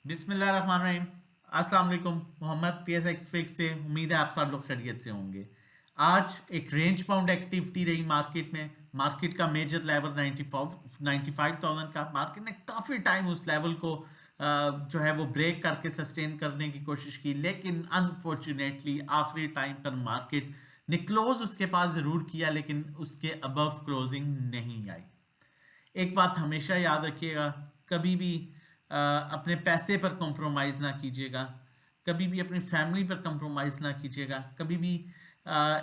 बिस्मिल्लाहिर्रहमानिर्रहीम। अस्सलाम वालेकुम। मोहम्मद PSX फिक्स से उम्मीद है आप सब लोग खैरियत से होंगे। आज एक रेंज बाउंड एक्टिविटी रही मार्केट में। मार्केट का मेजर लेवल 95,000 का। मार्केट ने काफ़ी टाइम उस लेवल को जो है वो ब्रेक करके सस्टेन करने की कोशिश की, लेकिन अनफॉर्चुनेटली आखिरी टाइम पर मार्केट ने क्लोज उसके पास ज़रूर किया, लेकिन उसके अबव क्लोजिंग नहीं आई। एक बात हमेशा याद रखिएगा, कभी भी अपने पैसे पर कॉम्प्रोमाइज़ ना कीजिएगा, कभी भी अपनी फैमिली पर कॉम्प्रोमाइज़ ना कीजिएगा, कभी भी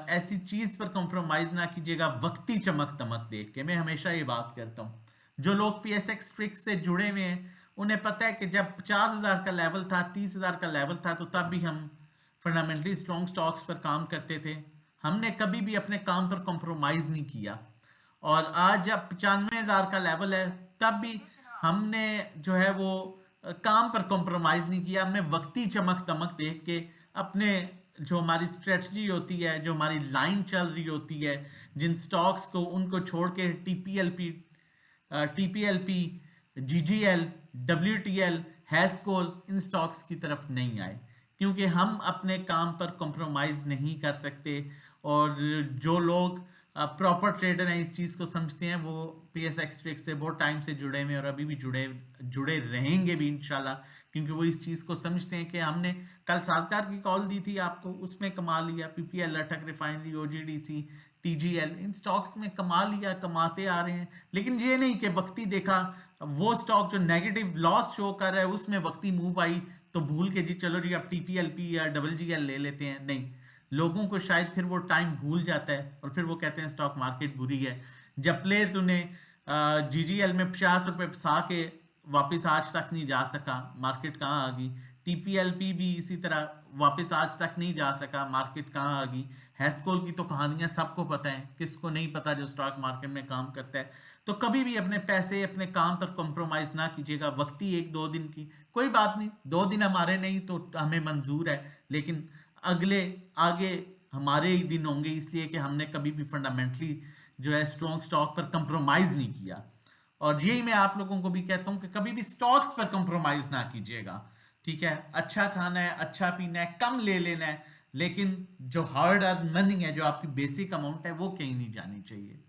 ऐसी चीज़ पर कॉम्प्रोमाइज़ ना कीजिएगा वक्ती चमक दमक देख के। मैं हमेशा ये बात करता हूँ, जो लोग PSX ट्रिक्स से जुड़े हुए हैं उन्हें पता है कि जब 50,000 का लेवल था, 30,000 का लेवल था, तो तब भी हम फंडामेंटली स्ट्रॉन्ग स्टॉक्स पर काम करते थे। हमने कभी भी अपने काम पर कॉम्प्रोमाइज़ नहीं किया। और आज जब 95,000 का लेवल है, तब भी हमने जो है वो काम पर कॉम्प्रोमाइज़ नहीं किया। हमने वक्ती चमक दमक देख के अपने जो हमारी स्ट्रेटजी होती है, जो हमारी लाइन चल रही होती है, जिन स्टॉक्स को उनको छोड़ के TPLP, GGL, WTL, हैस्कोल, इन स्टॉक्स की तरफ नहीं आए, क्योंकि हम अपने काम पर कॉम्प्रोमाइज़ नहीं कर सकते। और जो लोग प्रॉपर ट्रेडर हैं, इस चीज़ को समझते हैं, वो PSX ट्रिक से बहुत टाइम से जुड़े हुए हैं और अभी भी जुड़े जुड़े रहेंगे भी इंशाल्लाह, क्योंकि वो इस चीज़ को समझते हैं कि हमने कल साजगार की कॉल दी थी आपको, उसमें कमा लिया। PPL, अटक रिफाइनरी, OGDC, TGL, इन स्टॉक्स में कमा लिया, कमाते आ रहे हैं। लेकिन ये नहीं कि वक्ती देखा वो स्टॉक जो नेगेटिव लॉस शो कर रहा है उसमें वक्ती मूव आई तो भूल के जी चलो जी अब TPLP या WGL ले लेते हैं। नहीं, लोगों को शायद फिर वो टाइम भूल जाता है और फिर वो कहते हैं स्टॉक मार्केट बुरी है। जब प्लेयर्स उन्हें GGL में 50 रुपये फंसा के वापस आज तक नहीं जा सका, मार्केट कहाँ आ गई। TPLP भी इसी तरह वापस आज तक नहीं जा सका, मार्केट कहाँ आ गई। हैस्कोल की तो कहानियां सबको पता है, किसको नहीं पता जो स्टॉक मार्केट में काम करता है। तो कभी भी अपने पैसे, अपने काम पर कॉम्प्रोमाइज़ ना कीजिएगा। वक्ती एक दो दिन की कोई बात नहीं, 2 दिन हमारे नहीं तो हमें मंजूर है, लेकिन अगले आगे हमारे ही दिन होंगे, इसलिए कि हमने कभी भी फंडामेंटली जो है स्ट्रॉन्ग स्टॉक पर कंप्रोमाइज़ नहीं किया। और यही मैं आप लोगों को भी कहता हूं कि कभी भी स्टॉक्स पर कंप्रोमाइज़ ना कीजिएगा। ठीक है, अच्छा खाना है, अच्छा पीना है, कम ले लेना है, लेकिन जो हार्ड अर्न मनी है, जो आपकी बेसिक अमाउंट है, वो कहीं नहीं जानी चाहिए।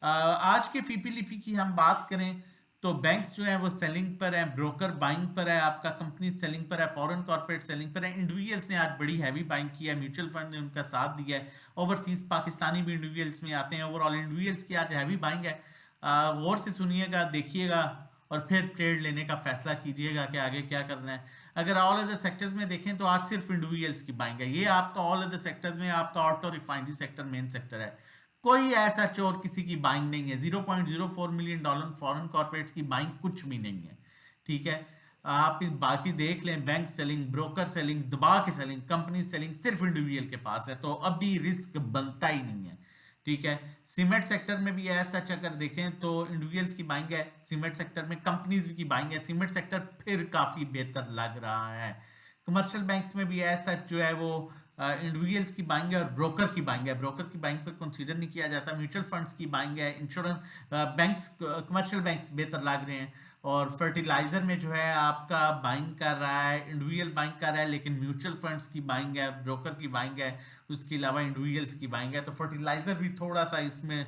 आज के फीपी लिपि की हम बात करें तो बैंक्स जो है वो सेलिंग पर है, ब्रोकर बाइंग पर है, आपका कंपनी सेलिंग पर है, फॉरेन कॉर्पोरेट सेलिंग पर है। इंडिविजुअल्स ने आज बड़ी हैवी बाइंग की है, म्यूचुअल फंड ने उनका साथ दिया है। ओवरसीज पाकिस्तानी भी इंडिविजुअल्स में आते हैं। ओवरऑल इंडिविजुअल्स की आज हैवी बाइंग है। गौर से सुनिएगा, देखिएगा और फिर ट्रेड लेने का फैसला कीजिएगा कि आगे क्या करना है। अगर ऑल अदर सेक्टर्स में देखें तो आज सिर्फ इंडिविजुअल्स की बाइंग है। ये आपका ऑल अदर सेक्टर्स में आपका auto refinery sector main sector है। कोई ऐसा चोर किसी की बाइंग नहीं है। $0.04 मिलियन फॉरेन कॉर्पोरेट्स की बाइंग कुछ भी नहीं है। ठीक है, आप इस बाकी देख लें, बैंक सेलिंग, ब्रोकर सेलिंग, दबा के सेलिंग, कंपनी सेलिंग सिर्फ इंडिविजुअल के पास है, तो अभी रिस्क बनता ही नहीं है। ठीक है, सीमेंट सेक्टर में भी ऐसा अगर देखें तो इंडिविजुअल्स की बाइंग है, सीमेंट सेक्टर में कंपनीज की बाइंग है। सीमेंट सेक्टर फिर काफी बेहतर लग रहा है। कमर्शियल बैंक्स में भी ऐसा जो है वो इंडिविजुअल्स की बाइंग है और ब्रोकर की बाइंग है। ब्रोकर की बाइंग पर कंसीडर नहीं किया जाता। म्यूचुअल फंड्स की बाइंग है, इंश्योरेंस बैंक्स, कमर्शियल बैंक्स बेहतर लग रहे हैं। और फर्टिलाइजर में जो है आपका बाइंग कर रहा है, इंडिविजुअल बाइंग कर रहा है, लेकिन म्यूचुअल फंड्स की बाइंग है, ब्रोकर की बाइंग है, उसके अलावा इंडिविजुअल्स की बाइंग है। तो फर्टिलाइजर भी थोड़ा सा इसमें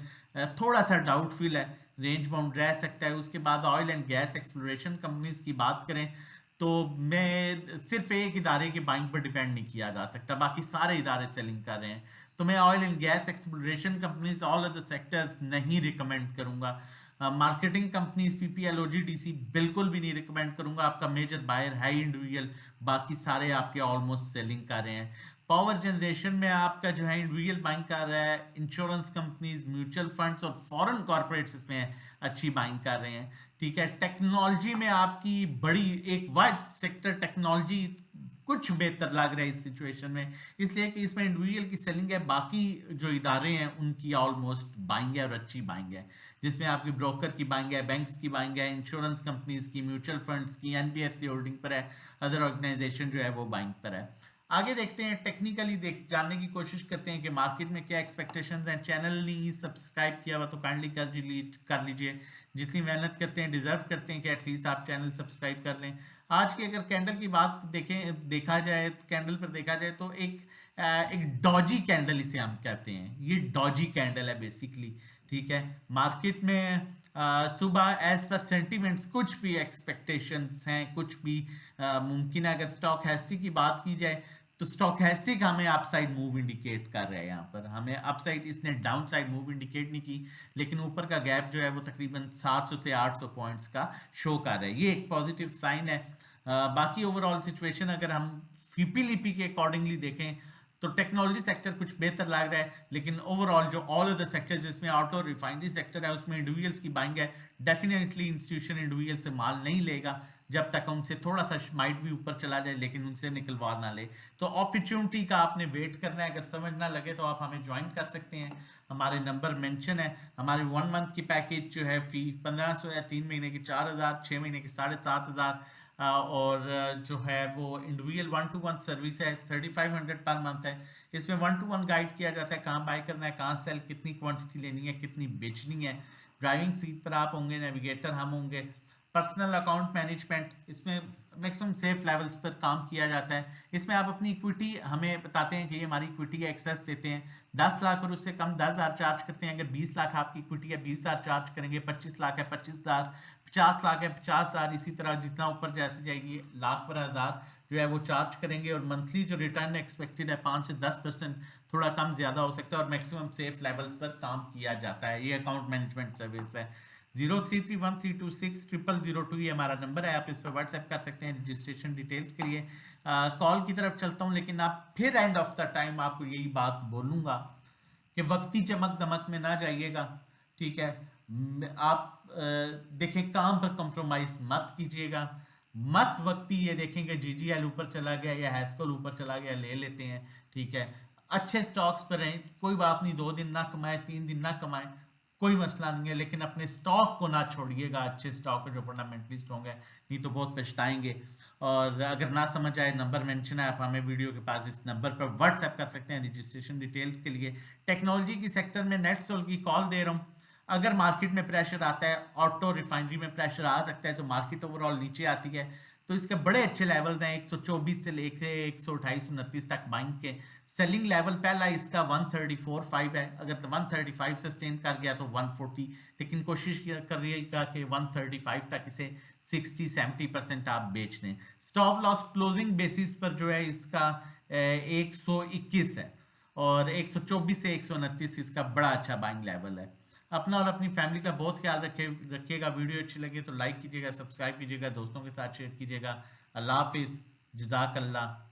थोड़ा सा डाउटफुल है, रेंज बाउंड रह सकता है। उसके बाद oil and gas exploration companies की बात करें तो मैं सिर्फ एक इदारे की बाइंग पर डिपेंड नहीं किया जा सकता, बाकी सारे इदारे सेलिंग कर रहे हैं। तो मैं oil and gas exploration companies, all other sectors नहीं रिकमेंड करूंगा। मार्केटिंग कंपनीज PPL, OGDC बिल्कुल भी नहीं रिकमेंड करूंगा। आपका मेजर बायर है इंडिविजुअल, बाकी सारे आपके ऑलमोस्ट सेलिंग कर रहे हैं। पावर जनरेशन में आपका जो है इंडिविजुअल बाइंग कर रहा है, इंश्योरेंस कंपनीज, म्यूचुअल फंड्स और फॉरेन कॉर्पोरेट्स इसमें अच्छी बाइंग कर रहे हैं। ठीक है, टेक्नोलॉजी में आपकी बड़ी एक वाइड सेक्टर टेक्नोलॉजी कुछ बेहतर लग रहा है इस सिचुएशन में, इसलिए कि इसमें इंडिविजुअल की सेलिंग है, बाकी जो इदारे हैं उनकी ऑलमोस्ट बाइंग है और अच्छी बाइंग है, जिसमें आपकी ब्रोकर की बाइंग है, बैंक्स की बाइंग है, इंश्योरेंस कंपनीज की, म्यूचुअल फंड्स की, NBFC होल्डिंग पर है, अदर ऑर्गेनाइजेशन जो है वो बाइंग पर है। आगे देखते हैं, टेक्निकली देख जानने की कोशिश करते हैं कि मार्केट में क्या एक्सपेक्टेशंस हैं। चैनल नहीं सब्सक्राइब किया हुआ तो काइंडली कर लीजिए। जितनी मेहनत करते हैं डिजर्व करते हैं कि एटलीस्ट आप चैनल सब्सक्राइब कर लें। आज की अगर कैंडल की बात देखा जाए, कैंडल पर देखा जाए तो एक डॉजी कैंडल इसे हम कहते हैं। ये डॉजी कैंडल है बेसिकली, ठीक है। मार्केट में सुबह एज पर सेंटिमेंट्स कुछ भी एक्सपेक्टेशंस हैं, कुछ भी मुमकिन है। अगर स्टॉक हैस्टी की बात की जाए तो स्टॉकेस्टिक हमें अपसाइड मूव इंडिकेट कर रहा है। यहाँ पर हमें अपसाइड, इसने डाउन साइड मूव इंडिकेट नहीं की, लेकिन ऊपर का गैप जो है वो तकरीबन 700 से 800 पॉइंट्स का शो कर रहा है। ये एक पॉजिटिव साइन है। बाकी ओवरऑल सिचुएशन अगर हम फीपीलीपी के अकॉर्डिंगली देखें तो टेक्नोलॉजी सेक्टर कुछ बेहतर लग रहा है, लेकिन ओवरऑल जो ऑल अदर सेक्टर्स जिसमें ऑटो रिफाइनरी सेक्टर है उसमें इंडिविजुअल्स की बाइंग है। डेफिनेटली इंस्टीट्यूशन इंडिविजुअल से माल नहीं लेगा जब तक उनसे थोड़ा सा माइट भी ऊपर चला जाए, लेकिन उनसे निकलवा ना ले। तो अपॉर्चुनिटी का आपने वेट करना है। अगर समझ ना लगे तो आप हमें ज्वाइन कर सकते हैं, हमारे नंबर मेंशन है। हमारे 1 मंथ की पैकेज जो है फी 1500 है, 3 महीने की 4000, 6 महीने की 7500, और जो है वो इंडिविजुअल 1-to-1 सर्विस है, 3500 पर मंथ है। इसमें 1-to-1 गाइड किया जाता है, कहाँ बाय करना है, कहाँ सेल, कितनी क्वांटिटी लेनी है, कितनी बेचनी है। ड्राइविंग सीट पर आप होंगे, नेविगेटर हम होंगे। पर्सनल अकाउंट मैनेजमेंट, इसमें मैक्सिमम सेफ लेवल्स पर काम किया जाता है। इसमें आप अपनी इक्विटी हमें बताते हैं कि ये हमारी इक्विटी का एक्सेस देते हैं। 10 लाख और उससे कम 10,000 चार्ज करते हैं। अगर 20 लाख आपकी इक्विटी है 20,000 चार्ज करेंगे। 25 लाख है 25,000, 50 लाख है 50,000, इसी तरह जितना ऊपर जाती जाएगी लाख पर हज़ार जो है वो चार्ज करेंगे। और मंथली जो रिटर्न एक्सपेक्टेड है 5 से 10%, थोड़ा कम ज़्यादा हो सकता है, और मैक्सिमम सेफ लेवल्स पर काम किया जाता है। ये अकाउंट मैनेजमेंट सर्विस है। 0331326002 ये हमारा नंबर है, आप इस पर व्हाट्सएप कर सकते हैं रजिस्ट्रेशन डिटेल्स के लिए। कॉल की तरफ चलता हूँ, लेकिन आप फिर एंड ऑफ द टाइम आपको यही बात बोलूँगा कि वक्ती चमक दमक में ना जाइएगा, ठीक है। आप देखें, काम पर कंप्रोमाइज मत कीजिएगा, मत वक्ती ये देखेंगे जीजीएल ऊपर चला गया या हैस्कल ऊपर चला गया ले लेते हैं, ठीक है। अच्छे स्टॉक्स पर रहें, कोई बात नहीं, 2 दिन ना कमाए, 3 दिन ना कमाए, कोई मसला नहीं है, लेकिन अपने स्टॉक को ना छोड़िएगा, अच्छे स्टॉक जो फंडामेंटली स्ट्रॉन्ग है, नहीं तो बहुत पछताएंगे। और अगर ना समझ आए, नंबर मेंशन है, आप हमें वीडियो के पास इस नंबर पर व्हाट्सएप कर सकते हैं रजिस्ट्रेशन डिटेल्स के लिए। टेक्नोलॉजी की सेक्टर में नेटसोल की कॉल दे रहा हूँ। अगर मार्केट में प्रेशर आता है, ऑटो रिफाइनरी में प्रेशर आ सकता है, तो मार्केट ओवरऑल नीचे आती है, तो इसके बड़े अच्छे लेवल्स हैं 124 से लेकर 128-129 तक बाइंग के। सेलिंग लेवल पहला इसका 134.5 है, अगर 135 सस्टेन कर गया तो 140, लेकिन कोशिश कर रहिएगा कि 135 तक इसे 60-70% आप बेच लें। स्टॉप लॉस क्लोजिंग बेसिस पर जो है इसका 121 है, और 124 से 129 इसका बड़ा अच्छा बाइंग लेवल है। अपना और अपनी फैमिली का बहुत ख्याल रखिएगा। वीडियो अच्छी लगे तो लाइक कीजिएगा, सब्सक्राइब कीजिएगा, दोस्तों के साथ शेयर कीजिएगा। अल्लाह हाफिज़, जज़ाकल्लाह।